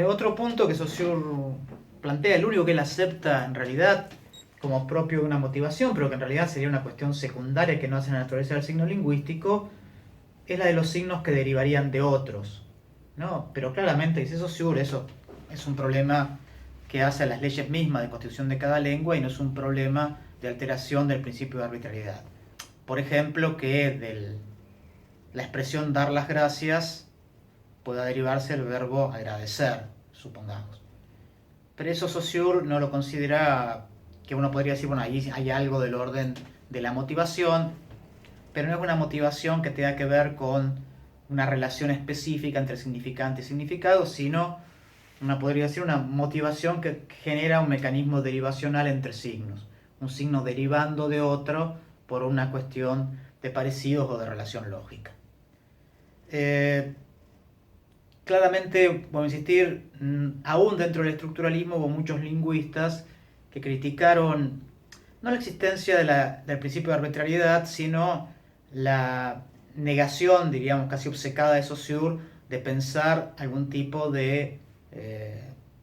Otro punto que Saussure plantea, el único que él acepta en realidad como propio de una motivación, pero que en realidad sería una cuestión secundaria que no hace la naturaleza del signo lingüístico, es la de los signos que derivarían de otros, ¿no? Pero claramente, dice Saussure, eso es un problema que hace a las leyes mismas de constitución de cada lengua y no es un problema de alteración del principio de arbitrariedad. Por ejemplo, que de la expresión dar las gracias pueda derivarse el verbo agradecer, supongamos. Pero eso Saussure no lo considera, que uno podría decir, bueno, ahí hay algo del orden de la motivación, pero no es una motivación que tenga que ver con una relación específica entre significante y significado, sino una podría decir una motivación que genera un mecanismo derivacional entre signos, un signo derivando de otro por una cuestión de parecidos o de relación lógica. Eh, Claramente, voy a insistir, aún dentro del estructuralismo hubo muchos lingüistas que criticaron no la existencia del principio de arbitrariedad, sino la negación, diríamos, casi obcecada de Saussure de pensar algún tipo de,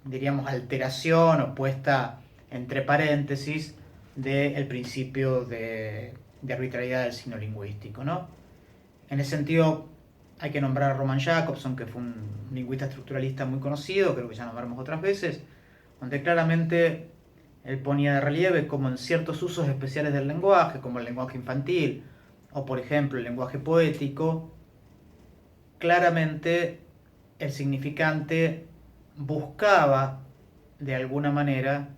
diríamos, alteración o puesta entre paréntesis del principio de arbitrariedad del signo lingüístico, ¿no? En ese sentido, hay que nombrar a Roman Jakobson, que fue un lingüista estructuralista muy conocido, creo que ya nombramos otras veces, donde claramente él ponía de relieve como en ciertos usos especiales del lenguaje, como el lenguaje infantil o por ejemplo el lenguaje poético, claramente el significante buscaba de alguna manera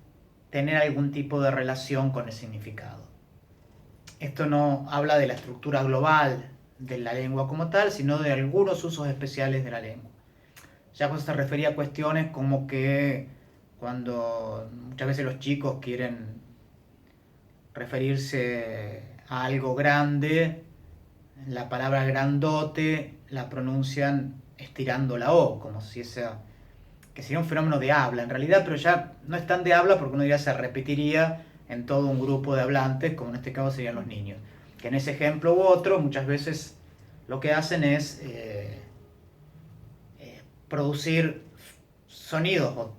tener algún tipo de relación con el significado. Esto no habla de la estructura global de la lengua como tal, sino de algunos usos especiales de la lengua. Ya cuando se refería a cuestiones como que cuando muchas veces los chicos quieren referirse a algo grande, la palabra grandote la pronuncian estirando la O, como si esa, que sería un fenómeno de habla en realidad, pero ya no es tan de habla porque uno diría se repetiría en todo un grupo de hablantes, como en este caso serían los niños. Que en ese ejemplo u otro, muchas veces lo que hacen es producir sonidos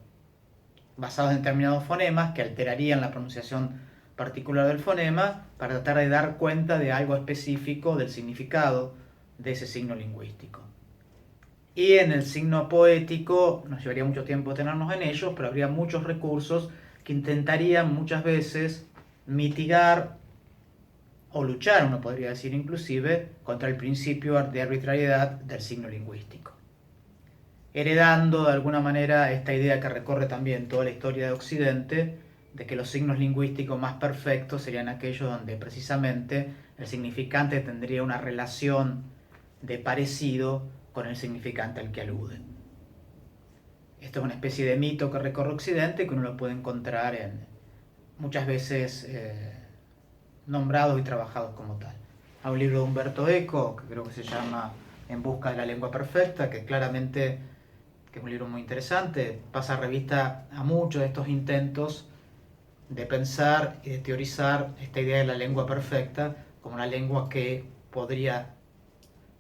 basados en determinados fonemas que alterarían la pronunciación particular del fonema para tratar de dar cuenta de algo específico del significado de ese signo lingüístico. Y en el signo poético nos llevaría mucho tiempo tenernos en ellos, pero habría muchos recursos que intentarían muchas veces mitigar o luchar, uno podría decir inclusive, contra el principio de arbitrariedad del signo lingüístico, heredando de alguna manera esta idea que recorre también toda la historia de Occidente, de que los signos lingüísticos más perfectos serían aquellos donde precisamente el significante tendría una relación de parecido con el significante al que alude. Esto es una especie de mito que recorre Occidente que uno lo puede encontrar en muchas veces nombrados y trabajados como tal. Hay un libro de Umberto Eco, que creo que se llama En busca de la lengua perfecta, que claramente, que es un libro muy interesante, pasa revista a muchos de estos intentos de pensar y de teorizar esta idea de la lengua perfecta como una lengua que podría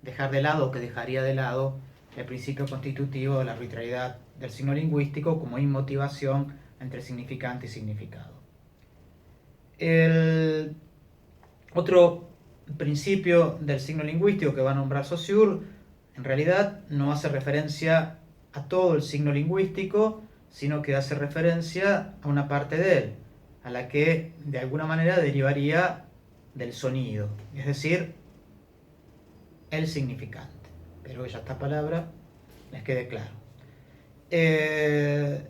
dejar de lado o que dejaría de lado el principio constitutivo de la arbitrariedad del signo lingüístico como inmotivación entre significante y significado. El otro principio del signo lingüístico que va a nombrar Saussure en realidad no hace referencia a todo el signo lingüístico, sino que hace referencia a una parte de él, a la que de alguna manera derivaría del sonido, es decir, el significante. Espero que ya esta palabra les quede claro. Eh,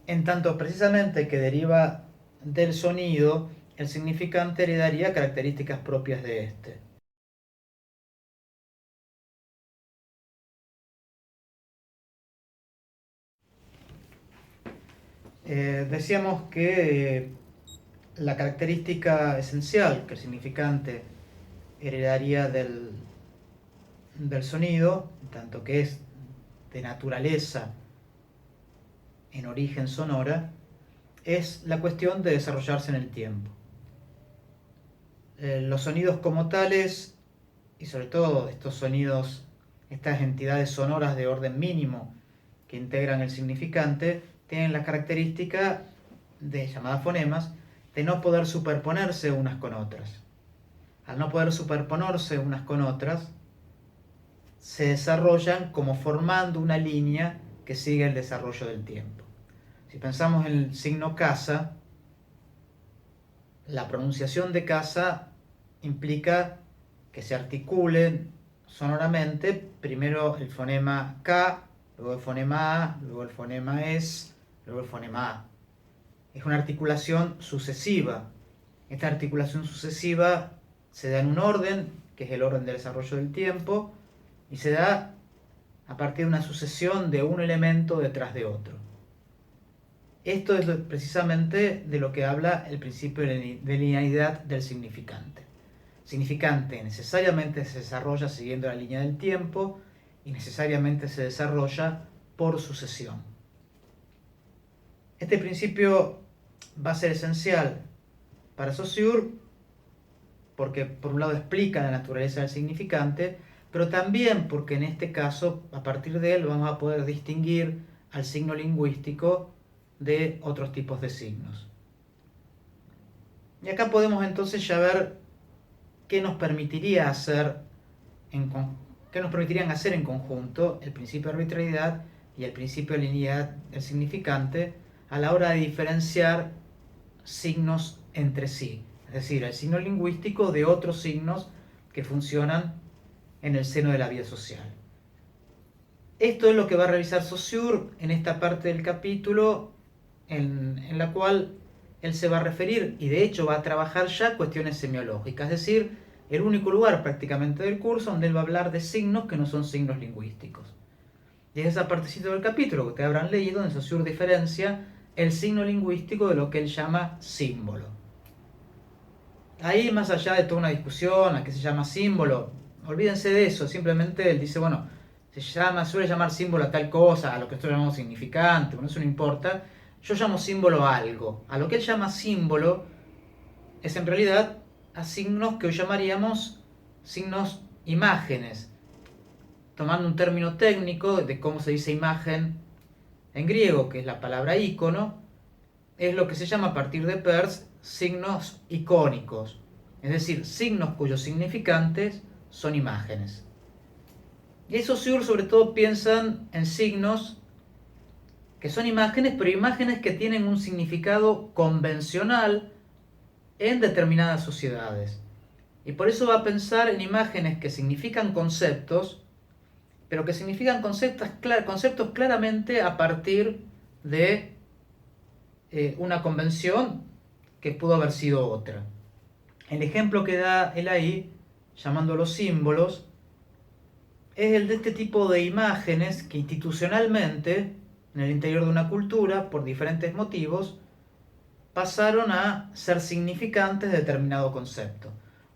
en tanto precisamente que deriva del sonido, el significante heredaría características propias de este. Decíamos que la característica esencial que el significante heredaría del sonido, tanto que es de naturaleza en origen sonora, es la cuestión de desarrollarse en el tiempo. Los sonidos como tales, y sobre todo estos sonidos, estas entidades sonoras de orden mínimo, que integran el significante tienen la característica de llamadas fonemas de no poder superponerse unas con otras. Al no poder superponerse unas con otras, se desarrollan como formando una línea que sigue el desarrollo del tiempo. Si pensamos en el signo casa, la pronunciación de casa implica que se articulen sonoramente primero el fonema K, luego el fonema A, luego el fonema ES, luego el fonema A. Es una articulación sucesiva. Esta articulación sucesiva se da en un orden, que es el orden del desarrollo del tiempo, y se da a partir de una sucesión de un elemento detrás de otro. Esto es precisamente de lo que habla el principio de linealidad del significante. Significante necesariamente se desarrolla siguiendo la línea del tiempo y necesariamente se desarrolla por sucesión. Este principio va a ser esencial para Saussure porque por un lado explica la naturaleza del significante, pero también porque en este caso, a partir de él, vamos a poder distinguir al signo lingüístico de otros tipos de signos. Y acá podemos entonces ya ver qué nos permitirían hacer en conjunto el principio de arbitrariedad y el principio de linealidad del significante a la hora de diferenciar signos entre sí, es decir, el signo lingüístico de otros signos que funcionan en el seno de la vida social. Esto es lo que va a revisar Saussure en esta parte del capítulo en la cual él se va a referir y de hecho va a trabajar ya cuestiones semiológicas, es decir, el único lugar prácticamente del curso donde él va a hablar de signos que no son signos lingüísticos. Y es esa partecita del capítulo que ustedes habrán leído donde Saussure diferencia el signo lingüístico de lo que él llama símbolo. Ahí, más allá de toda una discusión a qué se llama símbolo, olvídense de eso, simplemente él dice, bueno, suele llamar símbolo a tal cosa, a lo que nosotros llamamos significante, bueno, eso no importa, yo llamo símbolo a algo. A lo que él llama símbolo es en realidad a signos que hoy llamaríamos signos imágenes, tomando un término técnico de cómo se dice imagen en griego, que es la palabra ícono, es lo que se llama a partir de Peirce signos icónicos, es decir, signos cuyos significantes son imágenes. Y esos sobre todo piensan en signos que son imágenes, pero imágenes que tienen un significado convencional en determinadas sociedades. Y por eso va a pensar en imágenes que significan conceptos, pero que significan conceptos claramente a partir de una convención que pudo haber sido otra. El ejemplo que da él ahí, llamándolos símbolos, es el de este tipo de imágenes que institucionalmente, en el interior de una cultura, por diferentes motivos, pasaron a ser significantes de determinado concepto.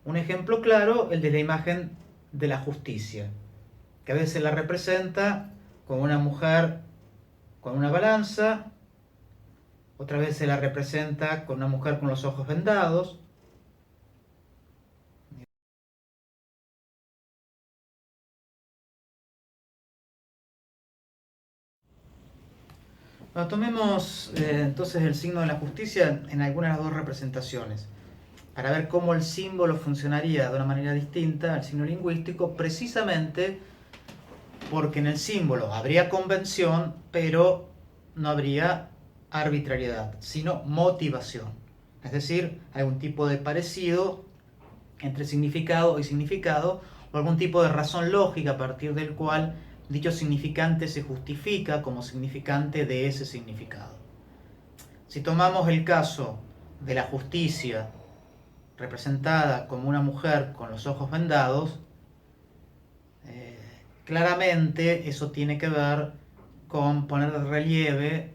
Un ejemplo claro, el de la imagen de la justicia, que a veces la representa como una mujer con una balanza, otra vez se la representa con una mujer con los ojos vendados. Bueno, tomemos entonces el signo de la justicia en alguna de las dos representaciones, para ver cómo el símbolo funcionaría de una manera distinta al signo lingüístico, precisamente porque en el símbolo habría convención, pero no habría arbitrariedad, sino motivación. Es decir, algún tipo de parecido entre significado y significado, o algún tipo de razón lógica a partir del cual dicho significante se justifica como significante de ese significado. Si tomamos el caso de la justicia representada como una mujer con los ojos vendados, claramente eso tiene que ver con poner de relieve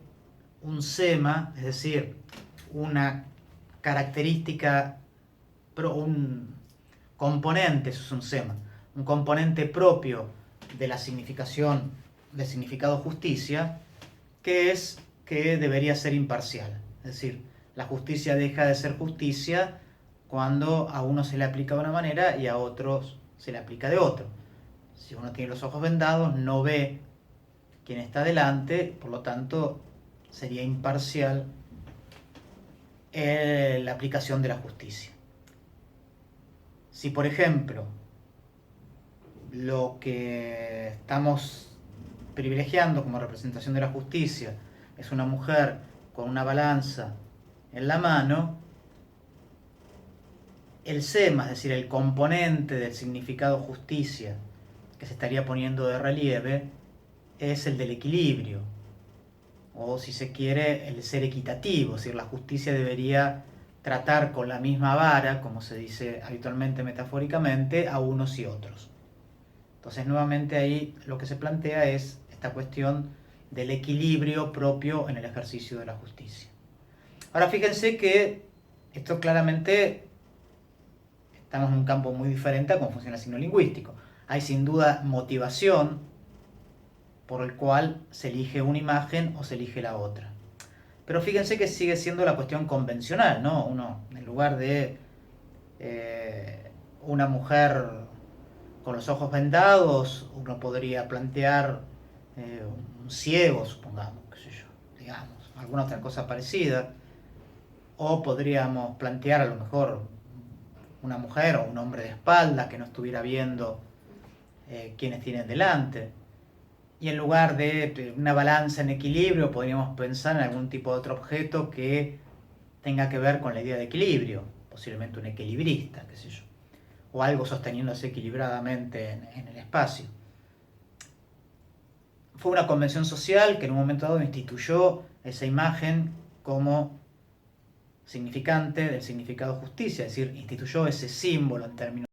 un sema, es decir, una característica, un componente, eso es un sema, un componente propio de la significación, del significado justicia, que es que debería ser imparcial. Es decir, la justicia deja de ser justicia cuando a uno se le aplica de una manera y a otros se le aplica de otro. Si uno tiene los ojos vendados, no ve quien está delante, por lo tanto sería imparcial la aplicación de la justicia. Si, por ejemplo, lo que estamos privilegiando como representación de la justicia es una mujer con una balanza en la mano, el sema, es decir, el componente del significado justicia que se estaría poniendo de relieve, es el del equilibrio, o si se quiere, el ser equitativo, es decir, la justicia debería tratar con la misma vara, como se dice habitualmente metafóricamente, a unos y otros. Entonces, nuevamente ahí lo que se plantea es esta cuestión del equilibrio propio en el ejercicio de la justicia. Ahora, fíjense que esto claramente estamos en un campo muy diferente a cómo funciona el signo lingüístico. Hay sin duda motivación por el cual se elige una imagen o se elige la otra. Pero fíjense que sigue siendo la cuestión convencional, ¿no? Uno, en lugar de una mujer con los ojos vendados, uno podría plantear un ciego, supongamos, qué sé yo, digamos, alguna otra cosa parecida. O podríamos plantear a lo mejor una mujer o un hombre de espalda que no estuviera viendo quienes tienen delante. Y en lugar de una balanza en equilibrio, podríamos pensar en algún tipo de otro objeto que tenga que ver con la idea de equilibrio, posiblemente un equilibrista, qué sé yo, o algo sosteniéndose equilibradamente en el espacio. Fue una convención social que en un momento dado instituyó esa imagen como significante del significado justicia, es decir, instituyó ese símbolo en términos